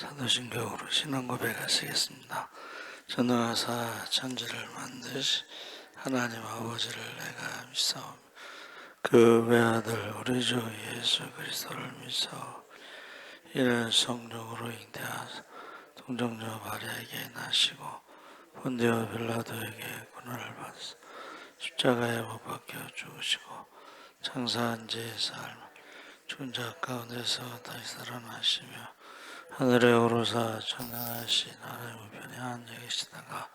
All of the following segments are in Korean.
사도신경으로 신앙 고백하시겠습니다. 전능하사 천지를 만드시 하나님 아버지를 내가 믿사오며 그 외아들 우리 주 예수 그리스도를 믿사오며 이는 성령으로 잉태하사 동정녀 마리아에게 나시고 본디오 빌라도에게 고난을 받으사 십자가에 못 박혀 죽으시고 장사한 지 사흘 죽은 자 가운데서 다시 살아나시며 하늘에 오르사 전능하신 하나님 우편에 앉아 계시다가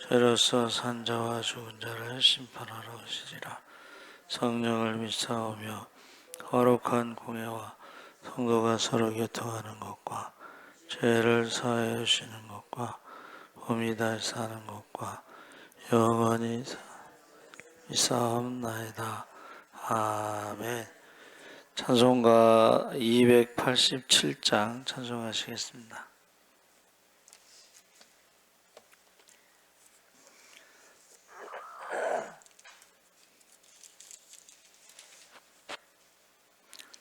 죄로서 산 자와 죽은 자를 심판하러 오시리라. 성령을 믿사오며 거룩한 공예와 성도가 서로 교통하는 것과 죄를 사하여 주시는 것과 몸이 다시 사는 것과 영원히 믿사옵나이다. 아멘. 찬송가 287장 찬송하시겠습니다.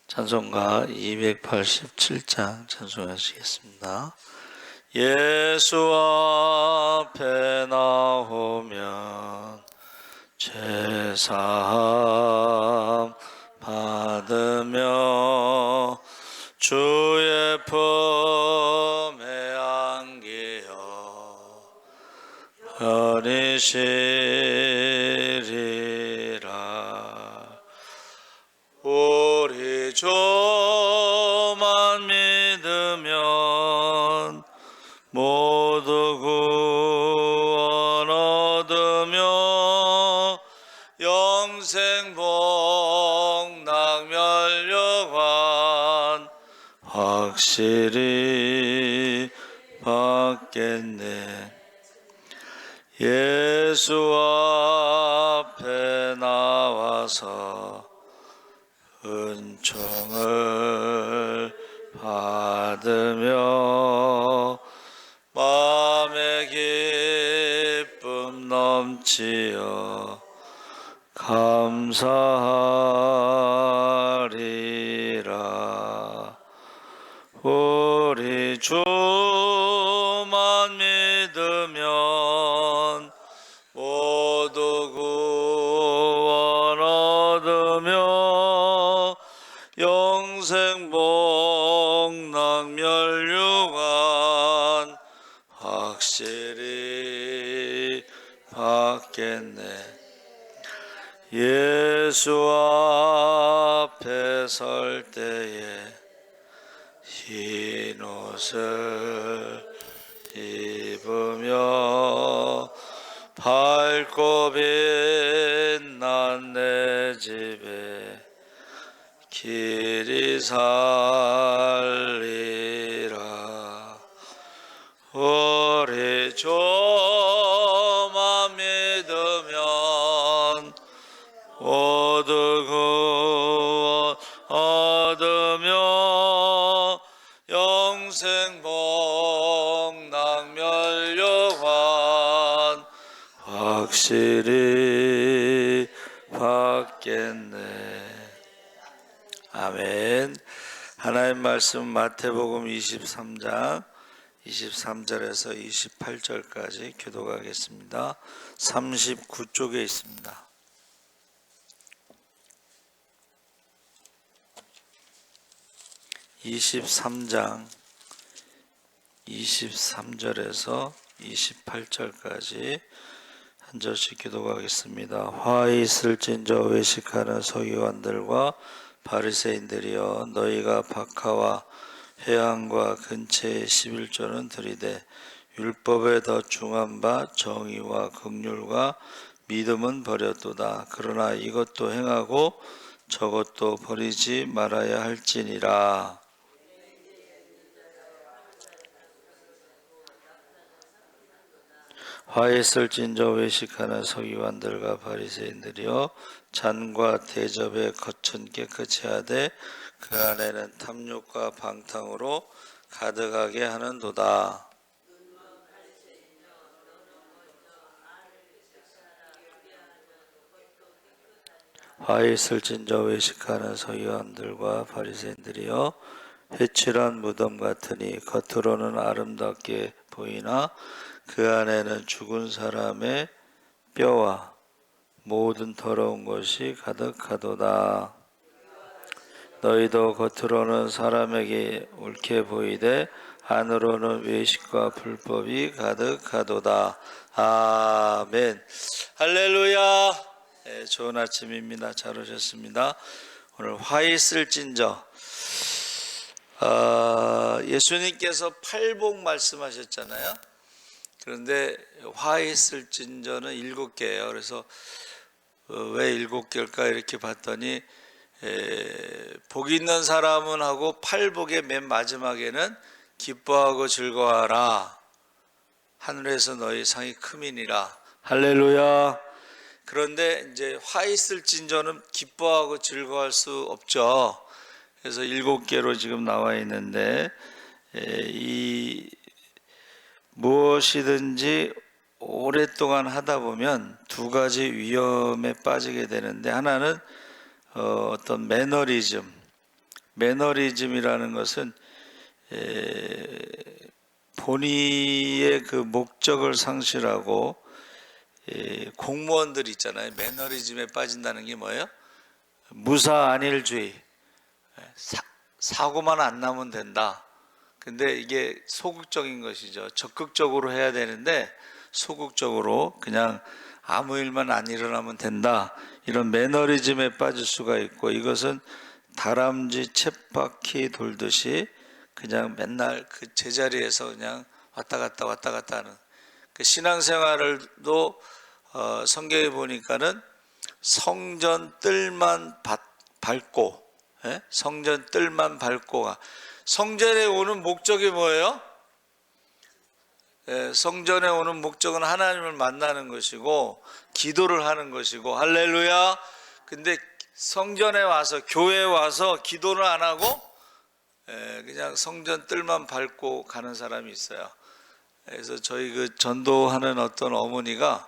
찬송가 287장 찬송하시겠습니다. 예수 앞에 나오면 제사함 받으며 주의 품에 안기어 편히쉬리라. 우리 주만 믿으면 모두 구원 얻으며 영생 복락 멸류관 확실히 받겠네. 예수 앞에 나와서 은총을 받으며 마음의 기쁨 넘치어 감사하리라. 우리 주만 믿으면 모두 구원 얻으며 영생 복락 멸류관 확실히 받겠네. 예수 앞에 설 때에 흰 옷을 입으며 밝고 빛난 내 집에 길이 살리라. 우리 주만 믿으면 모두 구원 얻으며 영생 복락 멸류관 확실히 받겠네. 아멘. 하나님 말씀 마태복음 23장 23절에서 28절까지 교독하겠습니다. 39쪽에 있습니다. 23장 23절에서 28절까지 한 절씩 기도하겠습니다. 화 있을진저 외식하는 서기관들과 바리새인들이여, 너희가 박하와 회당과 근처에 11조는 들이되 율법에 더 중한 바 정의와 긍휼과 믿음은 버렸도다. 그러나 이것도 행하고 저것도 버리지 말아야 할지니라. 화 있을진저 외식하는 서기관들과 바리새인들이여, 잔과 대접의 겉은 깨끗이 하되 그 안에는 탐욕과 방탕으로 가득하게 하는도다. 화 있을진저 외식하는 서기관들과 바리새인들이여, 회칠한 무덤 같으니 겉으로는 아름답게 보이나 그 안에는 죽은 사람의 뼈와 모든 더러운 것이 가득하도다. 너희도 겉으로는 사람에게 옳게 보이되 안으로는 외식과 불법이 가득하도다. 아멘. 할렐루야. 네, 좋은 아침입니다. 잘 오셨습니다. 오늘 화 있을진저. 예수님께서 팔복 말씀하셨잖아요. 그런데 화 있을진저는 7개예요. 그래서 왜 7개일까 이렇게 봤더니 복 있는 사람은 하고 팔복의 맨 마지막에는 기뻐하고 즐거워하라. 하늘에서 너희 상이 크미니라. 할렐루야. 그런데 이제 화 있을진저는 기뻐하고 즐거워할 수 없죠. 그래서 7개로 지금 나와 있는데 이 무엇이든지 오랫동안 하다 보면 두 가지 위험에 빠지게 되는데, 하나는 어떤 매너리즘이라는 것은 본의의 그 목적을 상실하고, 공무원들 있잖아요. 매너리즘에 빠진다는 게 뭐예요? 무사안일주의, 사고만 안 나면 된다. 근데 이게 소극적인 것이죠. 적극적으로 해야 되는데 소극적으로 그냥 아무 일만 안 일어나면 된다. 이런 매너리즘에 빠질 수가 있고, 이것은 다람쥐 쳇바퀴 돌듯이 그냥 맨날 그 제자리에서 그냥 왔다 갔다 하는 그 신앙생활을도 성경에 보니까는 성전 뜰만 밟고, 성전 뜰만 밟고가, 성전에 오는 목적이 뭐예요? 성전에 오는 목적은 하나님을 만나는 것이고 기도를 하는 것이고, 할렐루야. 근데 성전에 와서, 교회에 와서 기도를 안 하고 그냥 성전 뜰만 밟고 가는 사람이 있어요. 그래서 저희 그 전도하는 어떤 어머니가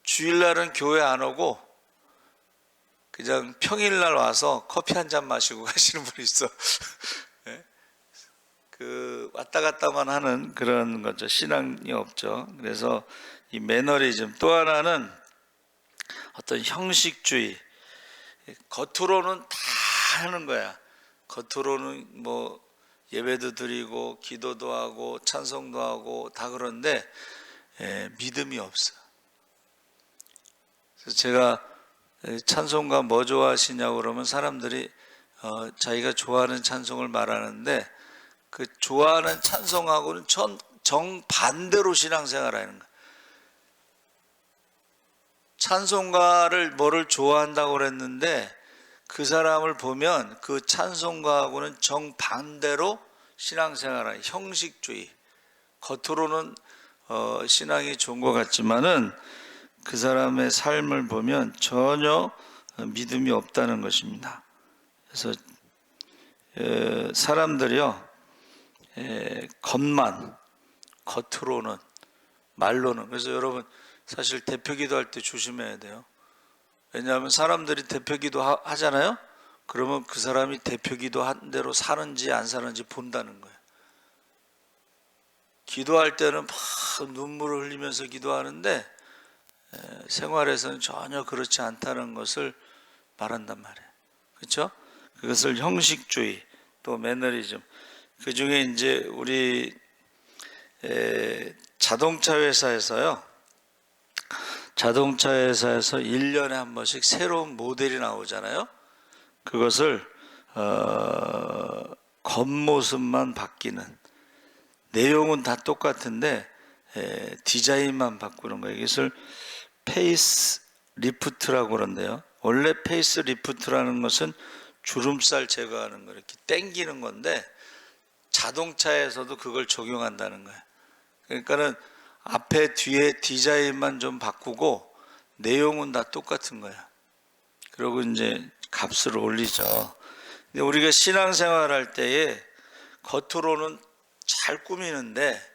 주일날은 교회 안 오고 그냥 평일날 와서 커피 한 잔 마시고 가시는 분이 있어. 그 왔다 갔다만 하는 그런 거죠. 신앙이 없죠. 그래서 이 매너리즘. 또 하나는 어떤 형식주의. 겉으로는 다 하는 거야. 겉으로는 뭐 예배도 드리고 기도도 하고 찬송도 하고 다 그런데 믿음이 없어. 그래서 제가 찬송가 뭐 좋아하시냐고 그러면 사람들이 자기가 좋아하는 찬송을 말하는데, 그 좋아하는 찬송하고는 정반대로 신앙생활하는 거예요. 찬송가를 뭐를 좋아한다고 그랬는데 그 사람을 보면 그 찬송가하고는 정반대로 신앙생활하는 형식주의. 겉으로는 신앙이 좋은 것 같지만은 그 사람의 삶을 보면 전혀 믿음이 없다는 것입니다. 그래서 사람들이요, 겉으로는, 말로는. 그래서 여러분 사실 대표기도 할 때 조심해야 돼요. 왜냐하면 사람들이 대표기도 하잖아요. 그러면 그 사람이 대표기도 한 대로 사는지 안 사는지 본다는 거예요. 기도할 때는 막 눈물을 흘리면서 기도하는데 생활에서는 전혀 그렇지 않다는 것을 말한단 말이에요. 그렇죠? 그것을 형식주의, 또 매너리즘. 그 중에 이제 우리 자동차 회사에서요, 자동차 회사에서 1년에 한 번씩 새로운 모델이 나오잖아요. 그것을 겉모습만 바뀌는, 내용은 다 똑같은데 디자인만 바꾸는 거예요. 이것을 페이스 리프트라고 그러는데요. 원래 페이스 리프트라는 것은 주름살 제거하는 거, 이렇게 당기는 건데 자동차에서도 그걸 적용한다는 거예요. 그러니까는 앞에 뒤에 디자인만 좀 바꾸고 내용은 다 똑같은 거예요. 그리고 이제 값을 올리죠. 근데 우리가 신앙생활 할 때에 겉으로는 잘 꾸미는데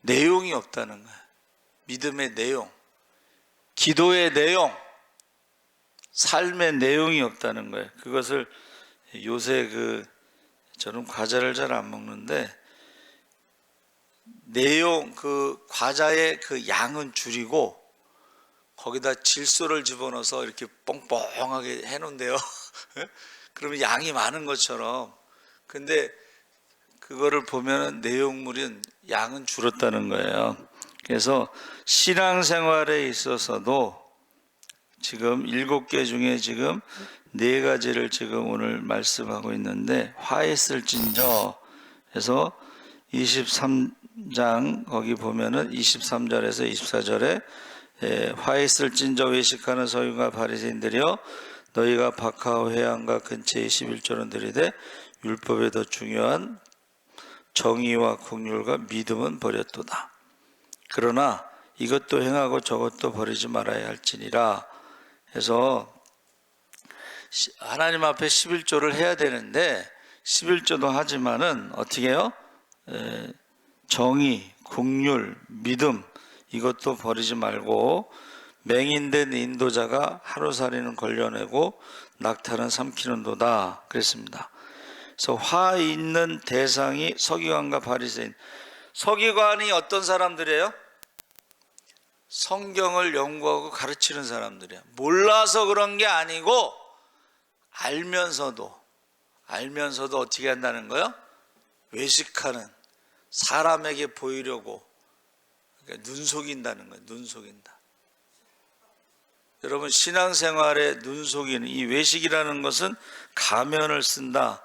내용이 없다는 거예요. 믿음의 내용, 기도의 내용, 삶의 내용이 없다는 거예요. 그것을 요새 저는 과자를 잘 안 먹는데 내용 과자의 양은 줄이고 거기다 질소를 집어넣어서 이렇게 뽕뽕하게 해놓은대요. 그러면 양이 많은 것처럼. 근데 그거를 보면 내용물은 양은 줄었다는 거예요. 그래서 신앙생활에 있어서도 지금 7개 중에 지금 4가지를 지금 오늘 말씀하고 있는데, 화했을진저 해서 23장 거기 보면은 23절에서 24절에 화했을진저 외식하는 서기관과 바리새인들이여 너희가 박하오 회당과 근처에 11조는 들이되 율법에 더 중요한 정의와 긍휼과 믿음은 버렸도다. 그러나 이것도 행하고 저것도 버리지 말아야 할지니라 해서 하나님 앞에 11조를 해야 되는데 11조도 하지만은 어떻게 해요? 정의, 긍휼, 믿음 이것도 버리지 말고 맹인된 인도자가 하루살이는 걸려내고 낙타는 삼키는도다 그랬습니다. 그래서 화 있는 대상이 서기관과 바리새인. 서기관이 어떤 사람들이에요? 성경을 연구하고 가르치는 사람들이에요. 몰라서 그런 게 아니고 알면서도 어떻게 한다는 거예요? 외식하는, 사람에게 보이려고, 그러니까 눈속인다는 거예요. 눈속인다. 여러분, 신앙생활에 눈속이는 이 외식이라는 것은 가면을 쓴다.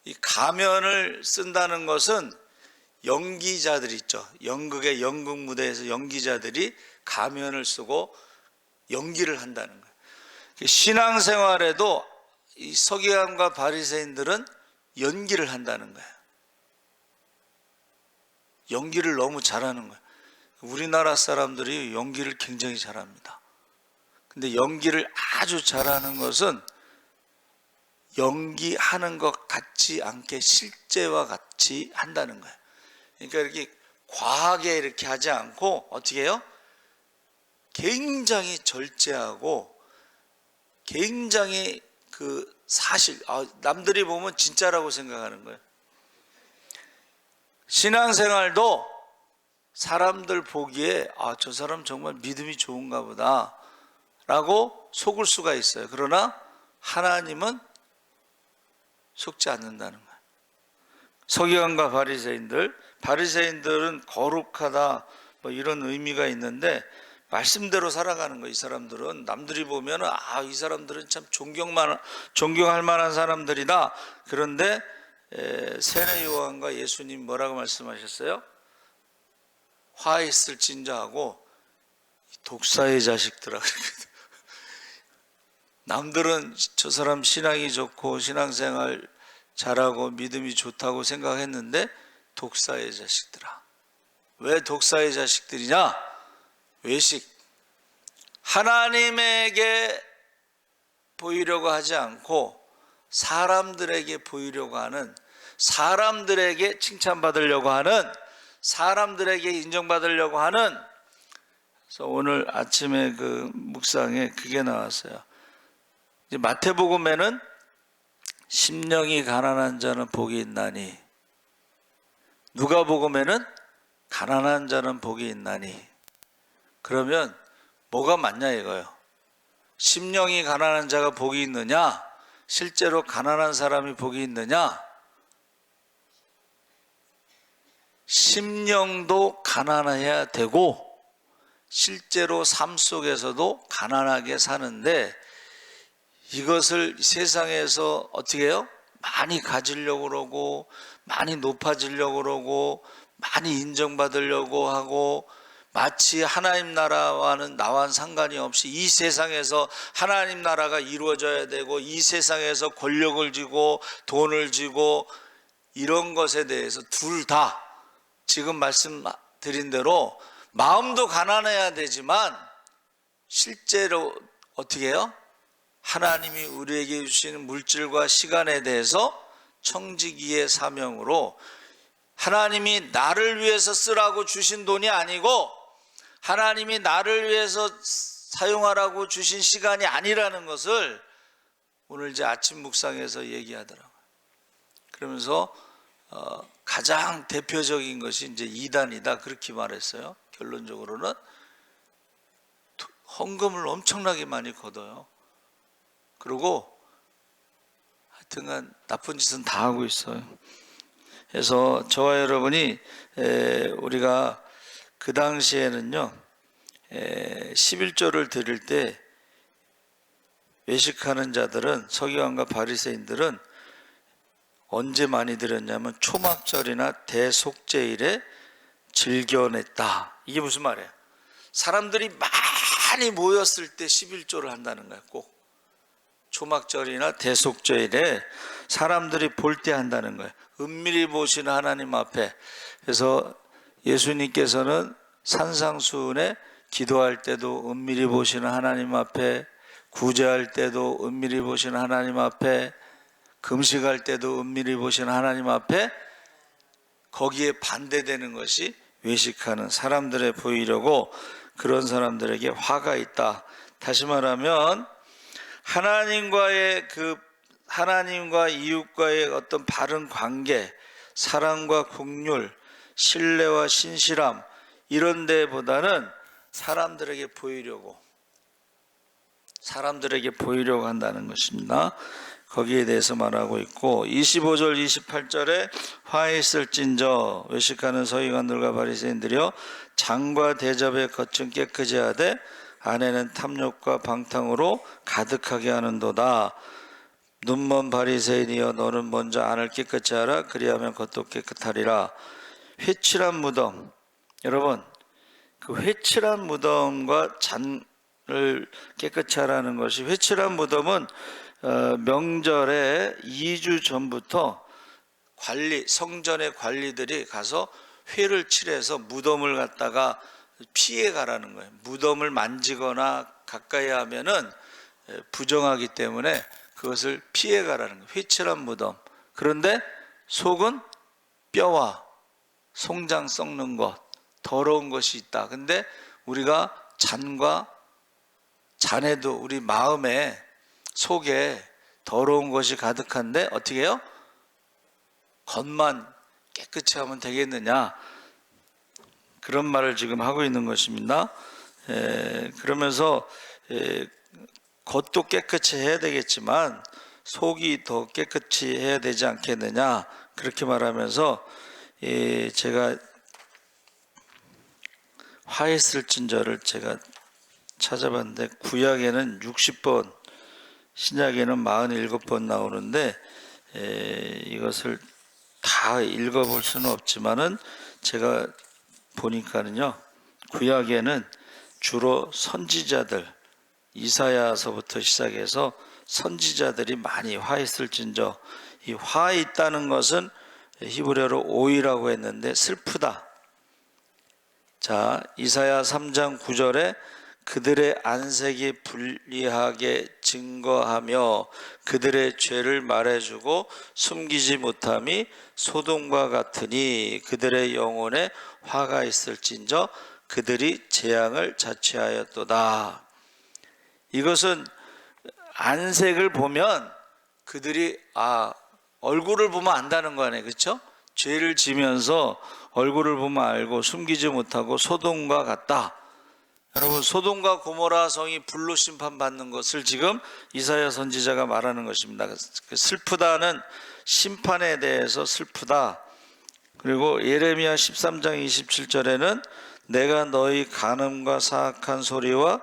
이 가면을 쓴다는 것은 연기자들 있죠. 연극의 연극 무대에서 연기자들이 가면을 쓰고 연기를 한다는 거예요. 신앙생활에도 이 서기관과 바리새인들은 연기를 한다는 거예요. 연기를 너무 잘하는 거예요. 우리나라 사람들이 연기를 굉장히 잘합니다. 근데 연기를 아주 잘하는 것은 연기하는 것 같지 않게 실제와 같이 한다는 거예요. 그러니까 이렇게 과하게 이렇게 하지 않고 어떻게 해요? 굉장히 절제하고 굉장히 사실 남들이 보면 진짜라고 생각하는 거예요. 신앙생활도 사람들 보기에 저 사람 정말 믿음이 좋은가 보다 라고 속을 수가 있어요. 그러나 하나님은 속지 않는다는 거예요. 서기관과 바리새인들은 거룩하다 뭐 이런 의미가 있는데 말씀대로 살아가는 거예요. 이 사람들은 남들이 보면 이 사람들은 참 존경할 만한 사람들이다. 그런데 세례 요한과 예수님 뭐라고 말씀하셨어요? 화했을진저 하고 독사의 자식들아. 남들은 저 사람 신앙이 좋고 신앙생활 잘하고 믿음이 좋다고 생각했는데 독사의 자식들아. 왜 독사의 자식들이냐? 외식. 하나님에게 보이려고 하지 않고 사람들에게 보이려고 하는, 사람들에게 칭찬받으려고 하는, 사람들에게 인정받으려고 하는. 그래서 오늘 아침에 묵상에 그게 나왔어요. 이제 마태복음에는 심령이 가난한 자는 복이 있나니, 누가복음에는 가난한 자는 복이 있나니. 그러면 뭐가 맞냐 이거예요. 심령이 가난한 자가 복이 있느냐, 실제로 가난한 사람이 복이 있느냐? 심령도 가난해야 되고 실제로 삶 속에서도 가난하게 사는데, 이것을 세상에서 어떻게 해요? 많이 가지려고 그러고 많이 높아지려고 그러고 많이 인정받으려고 하고, 마치 하나님 나라와는 나와는 상관이 없이 이 세상에서 하나님 나라가 이루어져야 되고 이 세상에서 권력을 쥐고 돈을 쥐고 이런 것에 대해서 둘 다 지금 말씀드린 대로 마음도 가난해야 되지만 실제로 어떻게 해요? 하나님이 우리에게 주시는 물질과 시간에 대해서 청지기의 사명으로, 하나님이 나를 위해서 쓰라고 주신 돈이 아니고 하나님이 나를 위해서 사용하라고 주신 시간이 아니라는 것을 오늘 이제 아침 묵상에서 얘기하더라고요. 그러면서 가장 대표적인 것이 이제 이단이다 그렇게 말했어요. 결론적으로는 헌금을 엄청나게 많이 걷어요. 그리고 하여튼간 나쁜 짓은 다 하고 있어요. 그래서 저와 여러분이 우리가 그 당시에는요 11조를 드릴 때 외식하는 자들은 서기관과 바리새인들은 언제 많이 드렸냐면 초막절이나 대속죄일에 즐겨냈다. 이게 무슨 말이에요? 사람들이 많이 모였을 때 11조를 한다는 거예요. 꼭 초막절이나 대속죄일에 사람들이 볼 때 한다는 거예요. 은밀히 보시는 하나님 앞에. 그래서 예수님께서는 산상수훈에 기도할 때도 은밀히 보시는 하나님 앞에, 구제할 때도 은밀히 보시는 하나님 앞에, 금식할 때도 은밀히 보시는 하나님 앞에, 거기에 반대되는 것이 외식하는 사람들에 보이려고 그런 사람들에게 화가 있다. 다시 말하면 하나님과 이웃과의 어떤 바른 관계, 사랑과 긍휼, 신뢰와 신실함 이런 데보다는 사람들에게 보이려고 한다는 것입니다. 거기에 대해서 말하고 있고 25절 28절에 화해 있을진저 외식하는 서기관들과 바리새인들이여 장과 대접에 겉은 깨끗이 하되 안에는 탐욕과 방탕으로 가득하게 하는도다. 눈먼 바리새인이여 너는 먼저 안을 깨끗이 하라 그리하면 겉도 깨끗하리라. 회칠한 무덤, 여러분 그 회칠한 무덤과 잔을 깨끗이 하라는 것이, 회칠한 무덤은 명절에 2주 전부터 성전의 관리들이 가서 회를 칠해서 무덤을 갖다가 피해 가라는 거예요. 무덤을 만지거나 가까이 하면은 부정하기 때문에 그것을 피해 가라는 거예요. 회칠한 무덤. 그런데 속은 뼈와 송장 썩는 것, 더러운 것이 있다. 근데 우리가 잔에도 우리 마음에 속에 더러운 것이 가득한데 어떻게 해요? 겉만 깨끗이 하면 되겠느냐, 그런 말을 지금 하고 있는 것입니다. 그러면서 겉도 깨끗이 해야 되겠지만 속이 더 깨끗이 해야 되지 않겠느냐, 그렇게 말하면서 제가 화했을진저를 제가 찾아봤는데 구약에는 60번, 신약에는 47번 나오는데 이것을 다 읽어볼 수는 없지만은 제가 보니까는요 구약에는 주로 선지자들, 이사야서부터 시작해서 선지자들이 많이 화했을진저, 이 화 있다는 것은 히브리어로 오이라고 했는데 슬프다. 자, 이사야 3장 9절에 그들의 안색이 불리하게 증거하며 그들의 죄를 말해주고 숨기지 못함이 소돔과 같으니 그들의 영혼에 화가 있을진저 그들이 재앙을 자취하였도다. 이것은 안색을 보면 그들이 얼굴을 보면 안다는 거 아니에요, 그렇죠? 죄를 지면서 얼굴을 보면 알고 숨기지 못하고 소돔과 같다. 여러분, 소돔과 고모라 성이 불로 심판받는 것을 지금 이사야 선지자가 말하는 것입니다. 슬프다는 심판에 대해서 슬프다. 그리고 예레미야 13장 27절에는 내가 너희 간음과 사악한 소리와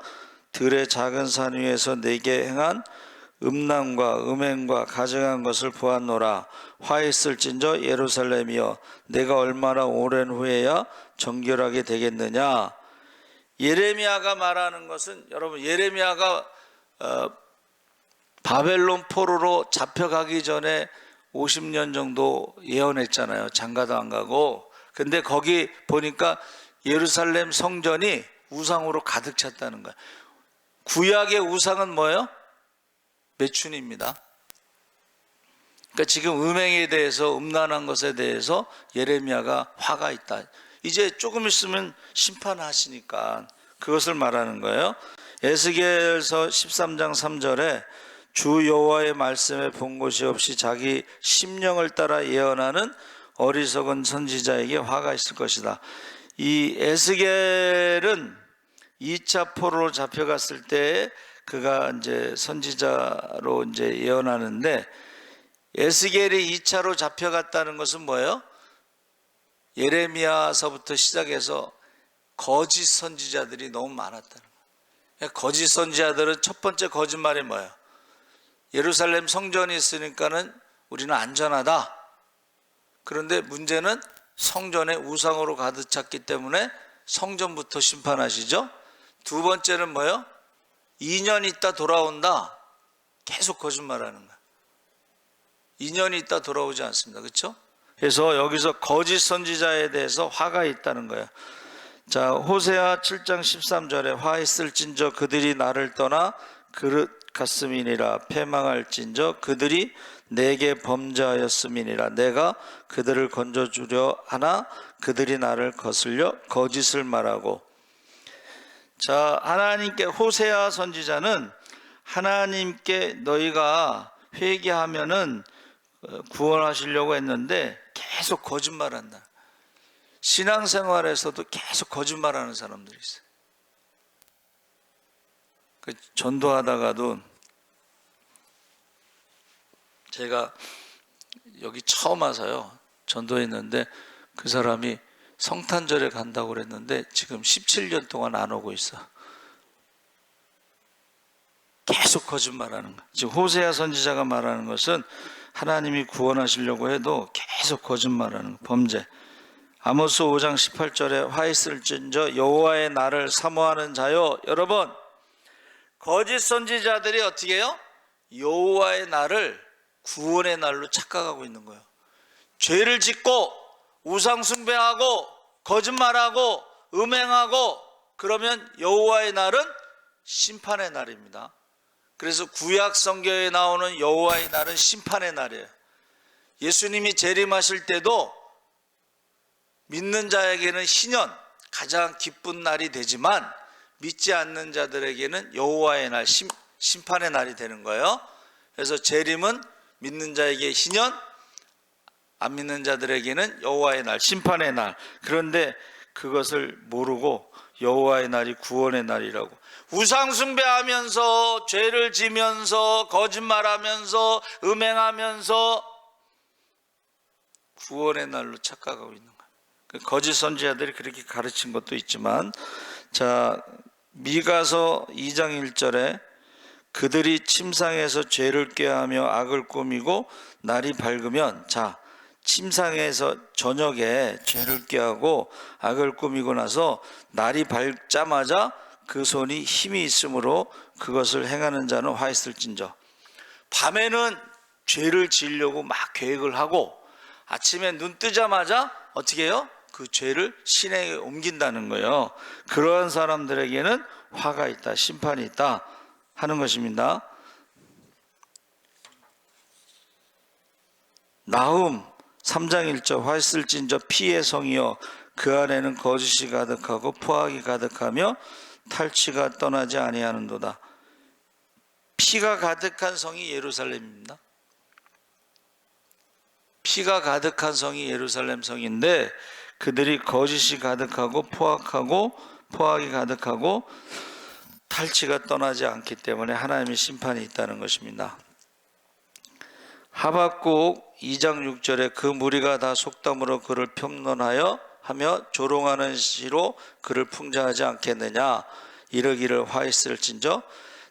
들의 작은 산 위에서 내게 행한 음란과 음행과 가증한 것을 보았노라. 화했을진저 예루살렘이여 내가 얼마나 오랜 후에야 정결하게 되겠느냐. 예레미야가 말하는 것은, 여러분, 예레미야가 바벨론 포로로 잡혀가기 전에 50년 정도 예언했잖아요. 장가도 안 가고. 근데 거기 보니까 예루살렘 성전이 우상으로 가득 찼다는 거예요. 구약의 우상은 뭐예요? 매춘입니다. 그러니까 지금 음행에 대해서, 음란한 것에 대해서 예레미야가 화가 있다. 이제 조금 있으면 심판하시니까 그것을 말하는 거예요. 에스겔서 13장 3절에 주 여호와의 말씀에 본 곳이 없이 자기 심령을 따라 예언하는 어리석은 선지자에게 화가 있을 것이다. 이 에스겔은 2차 포로로 잡혀갔을 때 그가 이제 선지자로 이제 예언하는데, 에스겔이 2차로 잡혀갔다는 것은 뭐예요? 예레미야서부터 시작해서 거짓 선지자들이 너무 많았다는 거예요. 거짓 선지자들은 첫 번째 거짓말이 뭐예요? 예루살렘 성전이 있으니까는 우리는 안전하다. 그런데 문제는 성전에 우상으로 가득 찼기 때문에 성전부터 심판하시죠. 두 번째는 뭐예요? 2년 있다 돌아온다. 계속 거짓말하는 거예요. 2년이 있다 돌아오지 않습니다. 그렇죠? 그래서 여기서 거짓 선지자에 대해서 화가 있다는 거예요. 자, 호세아 7장 13절에 화 있을진저 그들이 나를 떠나 그릇 같음이니라. 패망할진저 그들이 내게 범죄하였음이니라. 내가 그들을 건져주려 하나 그들이 나를 거슬려 거짓을 말하고. 자, 하나님께, 호세아 선지자는 하나님께 너희가 회개하면은 구원하시려고 했는데 계속 거짓말한다. 신앙생활에서도 계속 거짓말하는 사람들이 있어요. 전도하다가도 제가 여기 처음 와서요 전도했는데, 그 사람이 성탄절에 간다고 그랬는데 지금 17년 동안 안 오고 있어. 계속 거짓말하는 거야. 지금 호세아 선지자가 말하는 것은 하나님이 구원하시려고 해도 계속 거짓말하는 범죄. 아모스 5장 18절에 화 있을진저 여호와의 날을 사모하는 자요. 여러분, 거짓 선지자들이 어떻게 해요? 여호와의 날을 구원의 날로 착각하고 있는 거예요. 죄를 짓고 우상 숭배하고 거짓말하고 음행하고 그러면 여호와의 날은 심판의 날입니다. 그래서 구약 성경에 나오는 여호와의 날은 심판의 날이에요. 예수님이 재림하실 때도 믿는 자에게는 희년, 가장 기쁜 날이 되지만 믿지 않는 자들에게는 여호와의 날, 심판의 날이 되는 거예요. 그래서 재림은 믿는 자에게 희년, 안 믿는 자들에게는 여호와의 날, 심판의 날. 그런데 그것을 모르고 여호와의 날이 구원의 날이라고 우상 숭배하면서 죄를 지면서 거짓말하면서 음행하면서 구원의 날로 착각하고 있는 거예요. 거짓 선지자들이 그렇게 가르친 것도 있지만, 자, 미가서 2장 1절에 그들이 침상에서 죄를 꾀하며 악을 꾸미고 날이 밝으면, 자, 침상에서 저녁에 죄를 꾀하고 악을 꾸미고 나서 날이 밝자마자 그 손이 힘이 있으므로 그것을 행하는 자는 화 있을진저. 밤에는 죄를 지으려고 막 계획을 하고 아침에 눈 뜨자마자 어떻게 해요? 그 죄를 신에게 옮긴다는 거예요. 그러한 사람들에게는 화가 있다, 심판이 있다 하는 것입니다. 나훔 3장 1절 화 있을진저 피의 성이여 그 안에는 거짓이 가득하고 포악이 가득하며 탈취가 떠나지 아니하는도다. 피가 가득한 성이 예루살렘입니다. 피가 가득한 성이 예루살렘 성인데 그들이 거짓이 가득하고 포악이 가득하고 탈취가 떠나지 않기 때문에 하나님의 심판이 있다는 것입니다. 하박국 2장 6절에 그 무리가 다 속담으로 그를 평론하여 하며 조롱하는 시로 그를 풍자하지 않겠느냐. 이러기를 화 있을진저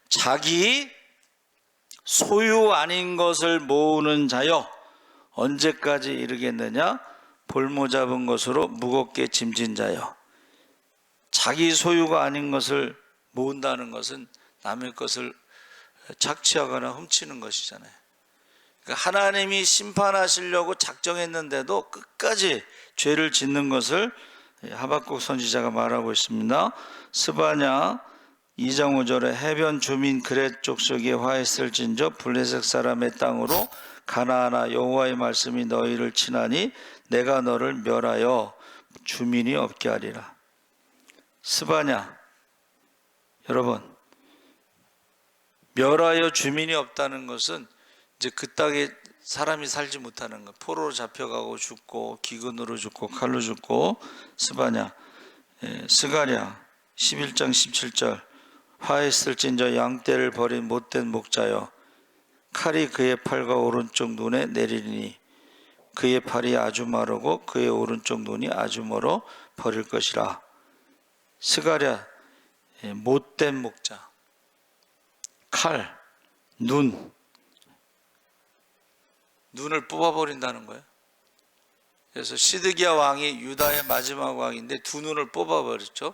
자기 소유 아닌 것을 모으는 자여 언제까지 이르겠느냐. 볼모 잡은 것으로 무겁게 짐진 자여. 자기 소유가 아닌 것을 모은다는 것은 남의 것을 착취하거나 훔치는 것이잖아요. 그러니까 하나님이 심판하시려고 작정했는데도 끝까지 죄를 짓는 것을 하박국 선지자가 말하고 있습니다. 스바냐 2장 5절에 해변 주민 그렛 족속에 화 있을진저 블레셋 사람의 땅으로 가나안아 여호와의 말씀이 너희를 치나니 내가 너를 멸하여 주민이 없게 하리라. 스바냐, 여러분, 멸하여 주민이 없다는 것은 이제 그 땅에 사람이 살지 못하는 것. 포로로 잡혀가고 죽고 기근으로 죽고 칼로 죽고 스가랴 11장 17절 화했을진저 양떼를 버린 못된 목자여 칼이 그의 팔과 오른쪽 눈에 내리리니 그의 팔이 아주 마르고 그의 오른쪽 눈이 아주 멀어 버릴 것이라. 스가랴 못된 목자, 칼, 눈을 뽑아버린다는 거예요. 그래서 시드기야 왕이 유다의 마지막 왕인데 두 눈을 뽑아버렸죠.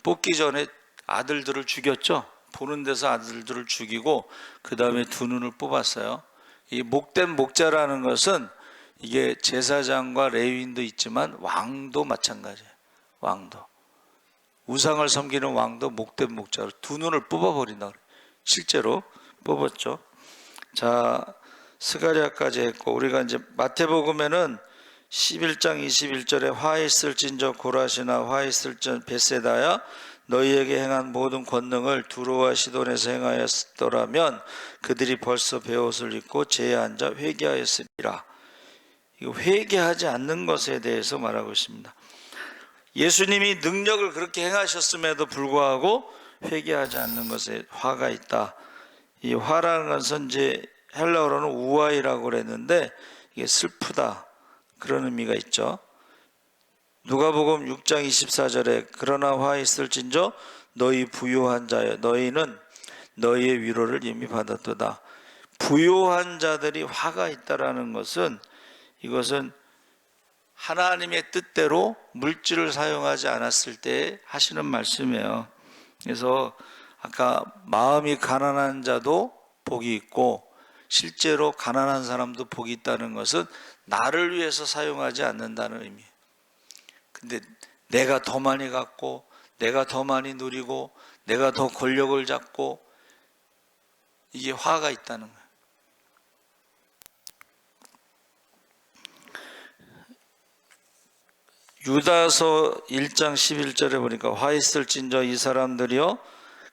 뽑기 전에 아들들을 죽였죠. 보는 데서 아들들을 죽이고 그 다음에 두 눈을 뽑았어요. 이 목된 목자라는 것은 이게 제사장과 레위인도 있지만 왕도 마찬가지예요. 왕도 우상을 섬기는 왕도 목된 목자로 두 눈을 뽑아버린다 그래요. 실제로 뽑았죠. 자, 스가랴까지 했고 우리가 이제 마태복음에는 11장 21절에 화 있을진저 고라시나 화 있을진 베세다야 너희에게 행한 모든 권능을 두로와 시돈에서 행하였더라면 그들이 벌써 베옷을 입고 제에 앉아 회개하였으리라. 이거 회개하지 않는 것에 대해서 말하고 있습니다. 예수님이 능력을 그렇게 행하셨음에도 불구하고 회개하지 않는 것에 화가 있다. 이 화라는 것은 이제 헬라어로는 우아이라고 그랬는데 이게 슬프다 그런 의미가 있죠. 누가복음 6장 24절에 그러나 화 있을진저 너희 부요한 자여 너희는 너희의 위로를 이미 받았도다. 부요한 자들이 화가 있다라는 것은 이것은 하나님의 뜻대로 물질을 사용하지 않았을 때 하시는 말씀이에요. 그래서 아까 마음이 가난한 자도 복이 있고 실제로 가난한 사람도 복이 있다는 것은 나를 위해서 사용하지 않는다는 의미예요. 근데 내가 더 많이 갖고 내가 더 많이 누리고 내가 더 권력을 잡고 이게 화가 있다는 거예요. 유다서 1장 11절에 보니까 화 있을진저 이 사람들이여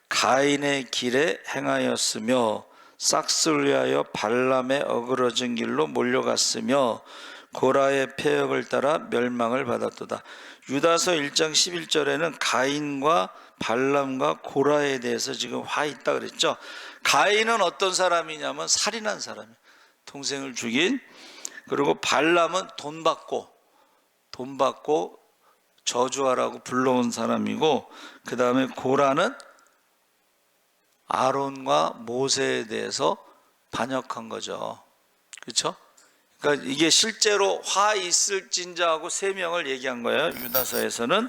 가인의 길에 행하였으며 싹스를 위하여 발람의 어그러진 길로 몰려갔으며 고라의 폐역을 따라 멸망을 받았도다. 유다서 1장 11절에는 가인과 발람과 고라에 대해서 지금 화 있다 그랬죠. 가인은 어떤 사람이냐면 살인한 사람이에요. 동생을 죽인. 그리고 발람은 돈 받고 저주하라고 불러온 사람이고, 그 다음에 고라는 아론과 모세에 대해서 반역한 거죠. 그렇죠? 그러니까 이게 실제로 화 있을진자하고 세 명을 얘기한 거예요. 유다서에서는.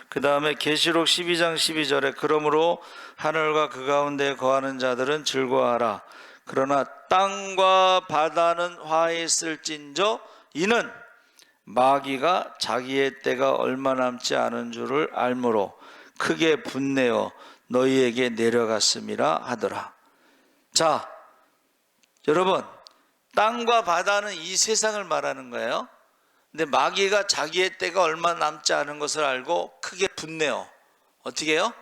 그 다음에 계시록 12장 12절에 그러므로 하늘과 그 가운데 거하는 자들은 즐거워하라. 그러나 땅과 바다는 화 있을진저 이는 마귀가 자기의 때가 얼마 남지 않은 줄을 알므로 크게 분내어 너희에게 내려갔음이라 하더라. 자, 여러분, 땅과 바다는 이 세상을 말하는 거예요. 근데 마귀가 자기의 때가 얼마 남지 않은 것을 알고 크게 분내어 어떻게 해요?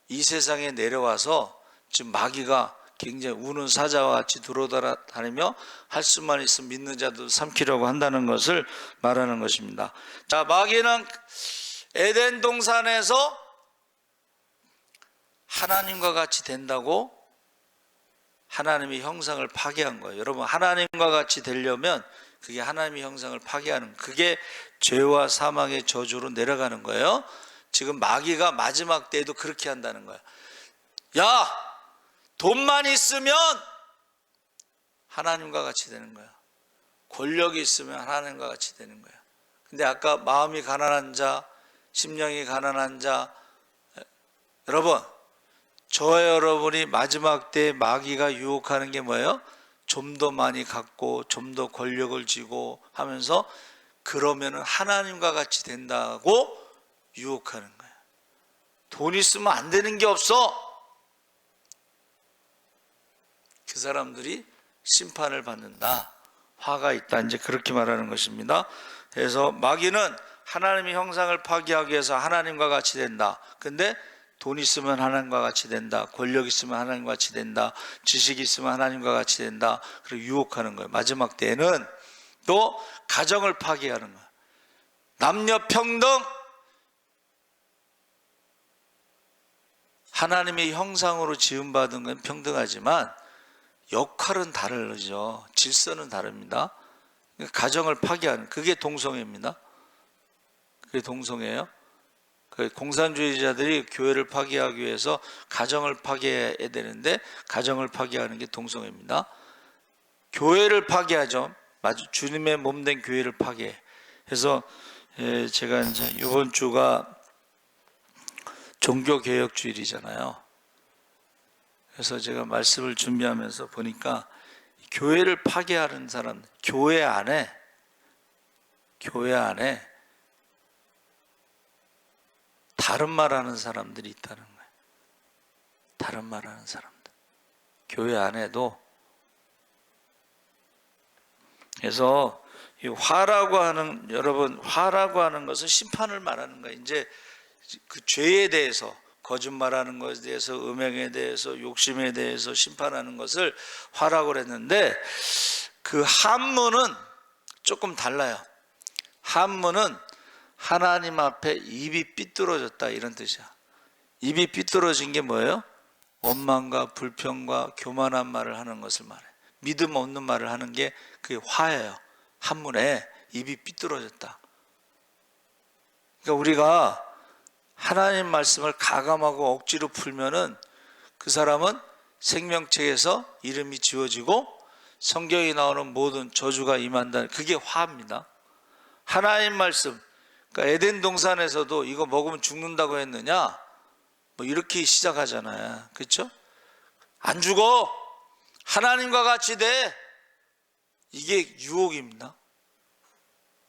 이 세상에 내려와서 지금 마귀가 굉장히 우는 사자와 같이 들어다니며 할 수만 있으면 믿는 자도 삼키려고 한다는 것을 말하는 것입니다. 자, 마귀는 에덴 동산에서 하나님과 같이 된다고 하나님의 형상을 파괴한 거예요. 여러분, 하나님과 같이 되려면 그게 하나님의 형상을 파괴하는, 그게 죄와 사망의 저주로 내려가는 거예요. 지금 마귀가 마지막 때에도 그렇게 한다는 거예요. 야, 돈만 있으면 하나님과 같이 되는 거야. 권력이 있으면 하나님과 같이 되는 거야. 근데 아까 마음이 가난한 자, 심령이 가난한 자, 여러분, 저와 여러분이 마지막 때에 마귀가 유혹하는 게 뭐예요? 좀 더 많이 갖고 좀 더 권력을 쥐고 하면서 그러면은 하나님과 같이 된다고 유혹하는 거예요. 돈 있으면 안 되는 게 없어. 그 사람들이 심판을 받는다. 화가 있다. 이제 그렇게 말하는 것입니다. 그래서 마귀는 하나님의 형상을 파괴하기 위해서 하나님과 같이 된다. 근데 돈 있으면 하나님과 같이 된다. 권력 있으면 하나님과 같이 된다. 지식 있으면 하나님과 같이 된다. 그리고 유혹하는 거예요. 마지막 때에는 또 가정을 파괴하는 거예요. 남녀 평등, 하나님의 형상으로 지음받은 건 평등하지만 역할은 다르죠. 질서는 다릅니다. 가정을 파괴하는, 그게 동성애입니다. 그게 동성애예요. 공산주의자들이 교회를 파괴하기 위해서 가정을 파괴해야 되는데 이가정을 파괴하는 게 동성애입니다. 교회를 파괴하죠. 마주 주님의 몸된 교회를 파괴해. 그래서 제가 이제 이번 주가 종교개혁주일이잖아요. 그래서 제가 말씀을 준비하면서 보니까 교회를 파괴하는 사람, 교회 안에 다른 말하는 사람들이 있다는 거예요. 다른 말하는 사람들. 교회 안에도. 그래서 이 화라고 하는, 여러분, 화라고 하는 것은 심판을 말하는 거예요. 이제 그 죄에 대해서, 거짓말하는 것에 대해서, 음행에 대해서, 욕심에 대해서 심판하는 것을 화라고 그랬는데, 그 한문은 조금 달라요. 한문은 하나님 앞에 입이 삐뚤어졌다, 이런 뜻이야. 입이 삐뚤어진 게 뭐예요? 원망과 불평과 교만한 말을 하는 것을 말해. 믿음 없는 말을 하는 게 그게 화예요. 한문에 입이 삐뚤어졌다. 그러니까 우리가 하나님 말씀을 가감하고 억지로 풀면은 그 사람은 생명책에서 이름이 지워지고 성경에 나오는 모든 저주가 임한다. 그게 화입니다. 하나님 말씀, 그러니까 에덴 동산에서도 이거 먹으면 죽는다고 했느냐? 뭐 이렇게 시작하잖아요. 그렇죠? 안 죽어. 하나님과 같이 돼. 이게 유혹입니다.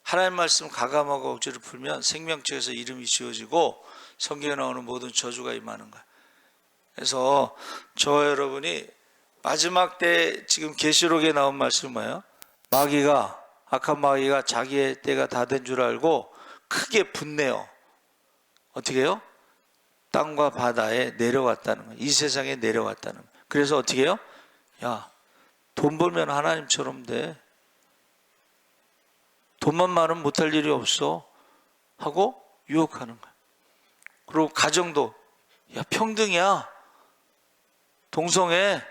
하나님 말씀 가감하고 억지로 풀면 생명책에서 이름이 지워지고 성경에 나오는 모든 저주가 임하는 거예요. 그래서 저 여러분이 마지막 때 지금 계시록에 나온 말씀이 뭐예요? 마귀가, 악한 마귀가 자기의 때가 다 된 줄 알고 크게 분내요. 어떻게 해요? 땅과 바다에 내려왔다는 거예요. 이 세상에 내려왔다는 거예요. 그래서 어떻게 해요? 야, 돈 벌면 하나님처럼 돼. 돈만 많으면 못할 일이 없어. 하고 유혹하는 거야. 그리고 가정도, 야, 평등이야. 동성애.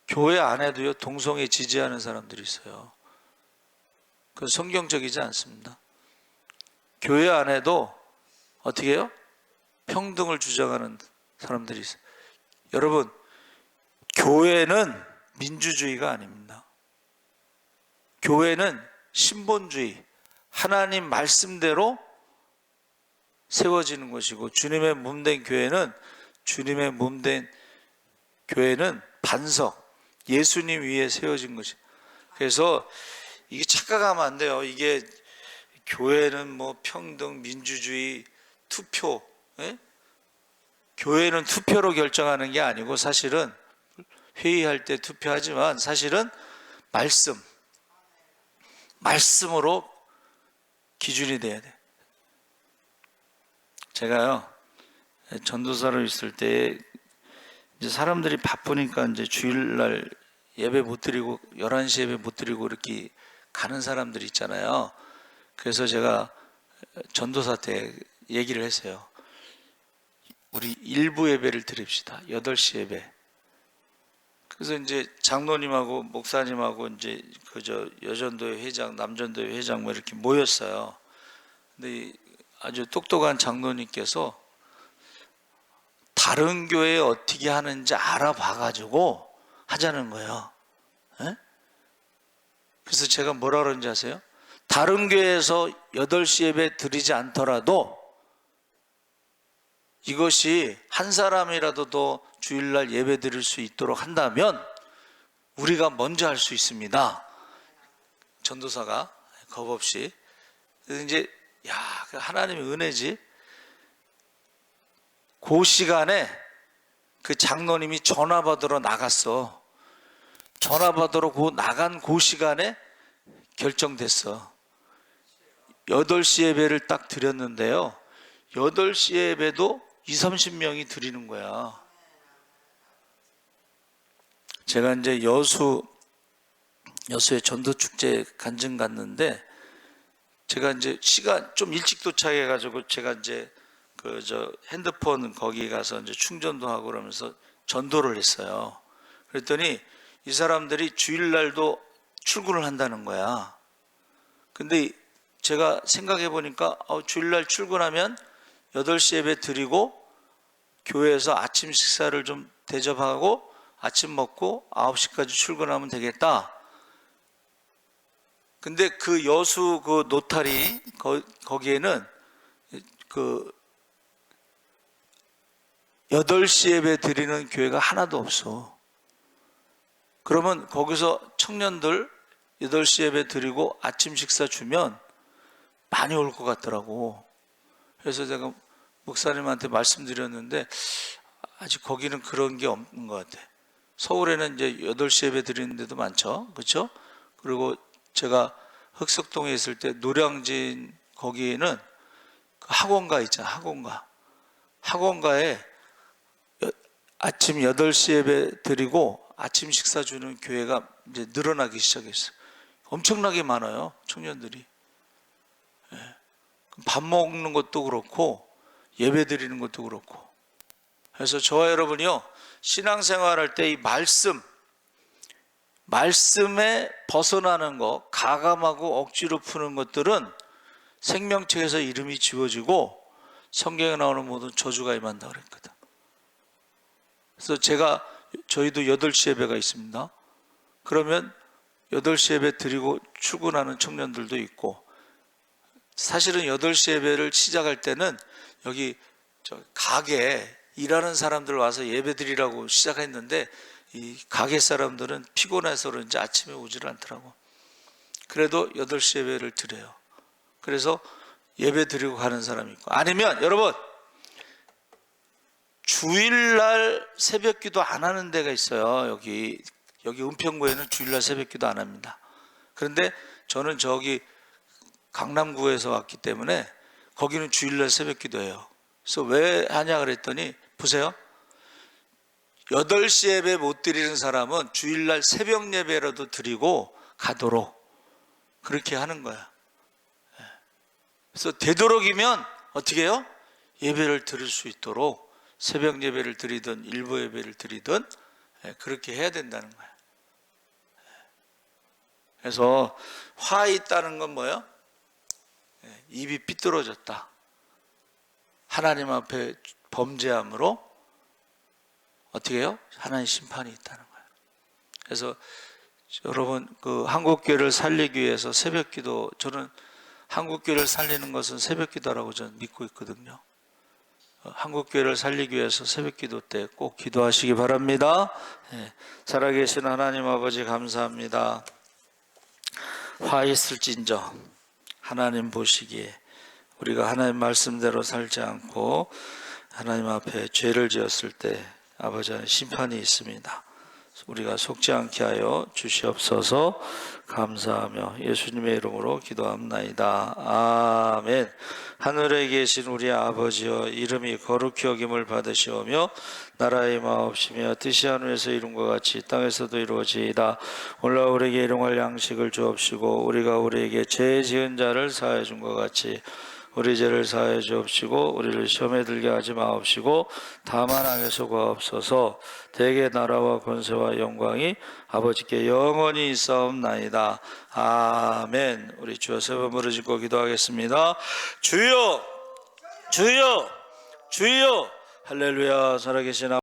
교회 안에도요, 동성애 지지하는 사람들이 있어요. 그건 성경적이지 않습니다. 교회 안에도 어떻게 해요? 평등을 주장하는 사람들이 있어요. 여러분, 교회는 민주주의가 아닙니다. 교회는 신본주의, 하나님 말씀대로 세워지는 것이고, 주님의 몸된 교회는 반석, 예수님 위에 세워진 것이. 그래서 이게 착각하면 안 돼요. 이게 교회는 뭐 평등, 민주주의, 투표, 예? 교회는 투표로 결정하는 게 아니고, 사실은 회의할 때 투표하지만 사실은 말씀으로 기준이 돼야 돼. 제가요, 전도사로 있을 때 이제 사람들이 바쁘니까 이제 주일날 예배 못 드리고 11시 예배 못 드리고 이렇게 가는 사람들이 있잖아요. 그래서 제가 전도사 때 얘기를 했어요. 우리 일부 예배를 드립시다. 8시 예배. 그래서 이제 장로님하고 목사님하고 이제 그저 여전도회 회장, 남전도회 회장 뭐 이렇게 모였어요. 근데 아주 똑똑한 장로님께서 다른 교회에 어떻게 하는지 알아봐가지고 하자는 거예요. 에? 그래서 제가 뭐라 그러는지 아세요? 다른 교회에서 8시 예배 드리지 않더라도 이것이 한 사람이라도 더 주일날 예배 드릴 수 있도록 한다면 우리가 먼저 할 수 있습니다. 전도사가 겁없이. 그래서 이제 하나님의 은혜지. 그 시간에 그 장로님이 전화 받으러 나갔어. 전화 받으러 나간 그 시간에 결정됐어. 8시 예배를 딱 드렸는데요. 8시 예배도 20, 30명이 드리는 거야. 제가 이제 여수의 전도축제 간증 갔는데, 제가 이제 시간 좀 일찍 도착해가지고 제가 이제 핸드폰 거기 가서 이제 충전도 하고 그러면서 전도를 했어요. 그랬더니 이 사람들이 주일날도 출근을 한다는 거야. 근데 제가 생각해 보니까 주일날 출근하면 8시 예배 드리고 교회에서 아침 식사를 좀 대접하고 아침 먹고 9시까지 출근하면 되겠다. 근데 그 여수 그 노타리 거기에는 그 8시 예배 드리는 교회가 하나도 없어. 그러면 거기서 청년들 8시 예배 드리고 아침 식사 주면 많이 올 것 같더라고. 그래서 제가 목사님한테 말씀드렸는데 아직 거기는 그런 게 없는 것 같아. 서울에는 이제 8시 예배 드리는 데도 많죠. 그렇죠? 그리고 제가 흑석동에 있을 때 노량진 거기에는 그 학원가 있잖아. 학원가에 아침 8시 예배 드리고 아침 식사 주는 교회가 이제 늘어나기 시작했어요. 엄청나게 많아요. 청년들이. 밥 먹는 것도 그렇고 예배 드리는 것도 그렇고. 그래서 저와 여러분이요, 신앙생활할 때 이 말씀에 벗어나는 거, 가감하고 억지로 푸는 것들은 생명책에서 이름이 지워지고 성경에 나오는 모든 저주가 임한다 그랬거든. 그래서 저희도 8시 예배가 있습니다. 그러면 8시 예배 드리고 출근하는 청년들도 있고, 사실은 8시 예배를 시작할 때는 여기 가게 일하는 사람들 와서 예배 드리라고 시작했는데 이 가게 사람들은 피곤해서 그런지 아침에 오질 않더라고. 그래도 8시 예배를 드려요. 그래서 예배 드리고 가는 사람이 있고, 아니면 여러분 주일날 새벽기도 안 하는 데가 있어요. 여기 은평구에는 주일날 새벽기도 안 합니다. 그런데 저는 저기 강남구에서 왔기 때문에 거기는 주일날 새벽기도 해요. 그래서 왜 하냐 그랬더니 보세요. 8시 예배 못 드리는 사람은 주일날 새벽 예배라도 드리고 가도록 그렇게 하는 거야. 그래서 되도록이면 어떻게 해요? 예배를 드릴 수 있도록 새벽 예배를 드리든 일부 예배를 드리든 그렇게 해야 된다는 거야. 그래서 화 있다는 건 뭐예요? 입이 삐뚤어졌다. 하나님 앞에 범죄함으로 어떻게 해요? 하나님 심판이 있다는 거예요. 그래서 여러분 그 한국교회를 살리기 위해서 새벽기도, 저는 한국교회를 살리는 것은 새벽기도라고 저는 믿고 있거든요. 한국교회를 살리기 위해서 새벽기도 때 꼭 기도하시기 바랍니다. 살아계신 하나님 아버지 감사합니다. 화 있을진저 하나님 보시기에 우리가 하나님 말씀대로 살지 않고 하나님 앞에 죄를 지었을 때 아버지 심판이 있습니다. 우리가 속지 않게 하여 주시옵소서. 감사하며 예수님의 이름으로 기도합나이다. 아멘. 하늘에 계신 우리 아버지여, 이름이 거룩히 여김을 받으시오며 나라의 마옵시며 뜻이 하늘에서 이룬 것 같이 땅에서도 이루어지이다. 오늘 우리에게 일용할 양식을 주옵시고 우리가 우리에게 죄 지은 자를 사하여 준 것 같이 우리 죄를 사하여 주옵시고 우리를 시험에 들게 하지 마옵시고 다만 악에서 구하옵소서. 대개 나라와 권세와 영광이 아버지께 영원히 있사옵나이다. 아멘. 우리 주여 세 번 부르짖고 기도하겠습니다. 주여 주여 주여. 할렐루야. 살아계신